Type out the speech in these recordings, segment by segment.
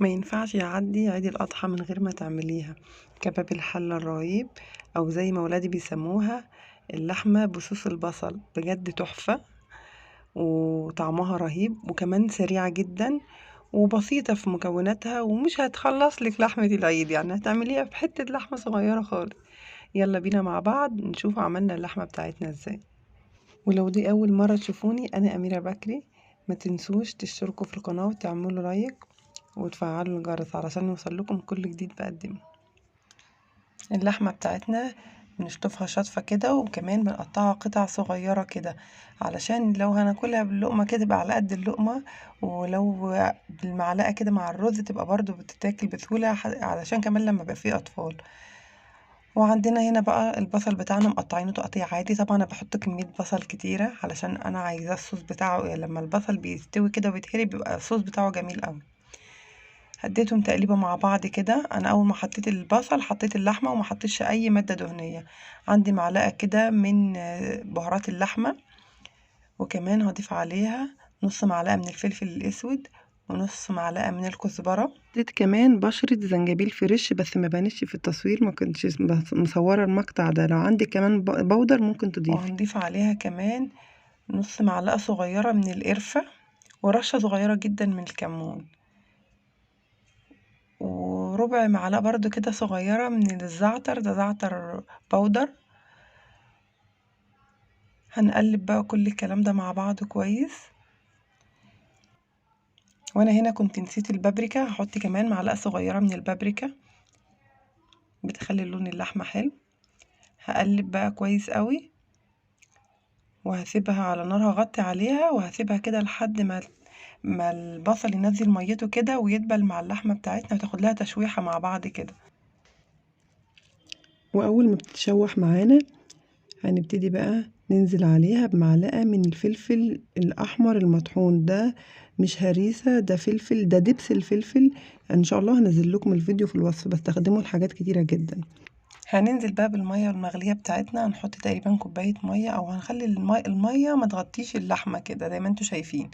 ما ينفعش يعدي عيد الأضحى من غير ما تعمليها كباب الحلة الرهيب، أو زي ما ولادي بيسموها اللحمة بصوص البصل. بجد تحفة وطعمها رهيب، وكمان سريعة جدا وبسيطة في مكوناتها، ومش هتخلص لك لحمة العيد، يعني هتعمليها بحتة لحمة صغيرة خالص. يلا بينا مع بعض نشوف عملنا اللحمة بتاعتنا ازاي. ولو دي أول مرة تشوفوني، أنا أميرة بكري. ما تنسوش تشتركوا في القناة وتعملوا لايك وتفعلوا الجرس علشان يوصلكم كل جديد بقدمه. اللحمة بتاعتنا بنشطفها شطفة كده، وكمان بنقطعها قطع صغيرة كده علشان لو هناكلها باللقمة كده تبقى على قد اللقمة، ولو بالمعلقة كده مع الرز تبقى برضو بتتاكل بسهولة، علشان كمان لما بقى فيه أطفال. وعندنا هنا بقى البصل بتاعنا مقطعينه تقطيع عادي. طبعا انا بحط كمية بصل كتيرة علشان انا عايزاه الصوص بتاعه، لما البصل بيستوي كده ويتهري بيبقى الصوص بتاعه جميل قوي. هديتهم تقليبه مع بعض كده. انا اول ما حطيت البصل حطيت اللحمه وما حطيتش اي ماده دهنيه. عندي معلقه كده من بهارات اللحمه، وكمان هضيف عليها نص معلقه من الفلفل الاسود ونص معلقه من الكزبره. اديت كمان بشره زنجبيل فريش، بس ما بانش في التصوير، ما كنتش مصوره المقطع ده. لو عندك كمان بودر ممكن تضيفي. وهنضيف عليها كمان نص معلقه صغيره من القرفه ورشه صغيره جدا من الكمون، وربع معلقة برضو كده صغيرة من الزعتر، ده زعتر بودر. هنقلب بقى كل الكلام ده مع بعض كويس. وانا هنا كنت نسيت البابريكا، هحط كمان معلقة صغيرة من البابريكا، بتخلي لون اللحمة حلو. هقلب بقى كويس قوي وهسيبها على نار، هغطي عليها وهسيبها كده لحد ما البصل ينزل ميته كده ويدبل مع اللحمة بتاعتنا، وتاخد لها تشويحة مع بعض كده. واول ما بتتشوح معانا هنبتدي بقى ننزل عليها بمعلقة من الفلفل الأحمر المطحون. ده مش هريسة، ده فلفل، ده دبس الفلفل. ان شاء الله هنزل لكم الفيديو في الوصف، بستخدمه لحاجات كتيرة جدا. هننزل بقى بالمية المغلية بتاعتنا، هنحط تقريبا كوباية مية، او هنخلي المية ما تغطيش اللحمة كده زي ما انتوا شايفين،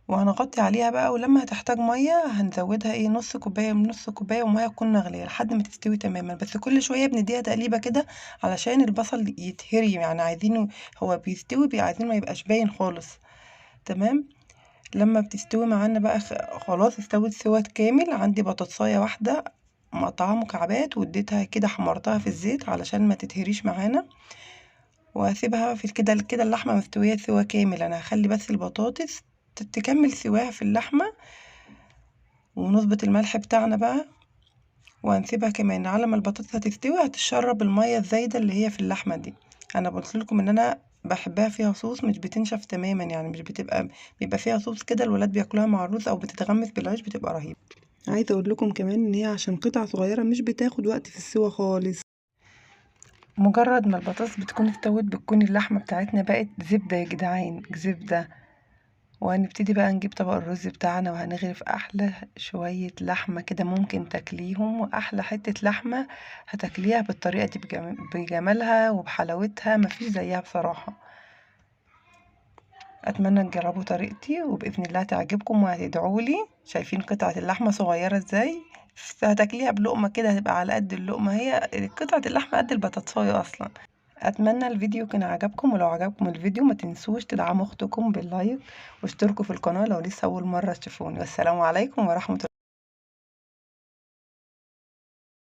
وهنغطي عليها بقى. ولما هتحتاج ميه هنزودها نص كوبايه من نص كوبايه، وميه تكون مغليه لحد ما تستوي تماما. بس كل شويه بنديها تقليبه كده علشان البصل يتهري، يعني عايزينه هو بيستوي عايزينه ما يبقاش باين خالص. تمام. لما بتستوي معانا بقى خلاص استوت سوا كامل. عندي بطاطسايه واحده مقطعاها مكعبات واديتها كده، حمرتها في الزيت علشان ما تتهريش معانا، وهسيبها في كده اللحمه مستويه سوا كامل. انا هخلي بس البطاطس تكمل سواها في اللحمه، ونظبط الملح بتاعنا بقى، وهنسيبها كمان على ما البطاطس هتستوي هتشرب الميه الزايده اللي هي في اللحمه دي. انا قلت لكم ان انا بحبها فيها صوص، مش بتنشف تماما، يعني مش بيبقى فيها صوص كده الولاد بياكلوها مع الرز او بتتغمس بالعيش، بتبقى رهيبه. عايزه اقول لكم كمان ان هي عشان قطع صغيره مش بتاخد وقت في السوا خالص. مجرد ما البطاطس بتكون استوت بتكون اللحمه بتاعتنا بقت زبده يا جدعان، زبده. وهنبتدي بقى نجيب طبق الرز بتاعنا، وهنغرف احلى شوية لحمة كده ممكن تاكليهم، واحلى حتة لحمة هتاكليها بالطريقة دي بجمالها وبحلاوتها مفيش زيها بصراحة. اتمنى تجربوا طريقتي وباذن الله تعجبكم وهتدعولي. شايفين قطعة اللحمة صغيرة ازاي؟ هتاكليها بلقمة كده هتبقى على قد اللقمة، هي قطعة اللحمة قد البطاطساية اصلا. اتمنى الفيديو كان عجبكم، ولو عجبكم الفيديو ما تنسوش تدعموا اختكم باللايك واشتركوا في القناة لو لسه اول مرة تشوفوني. والسلام عليكم ورحمة الله.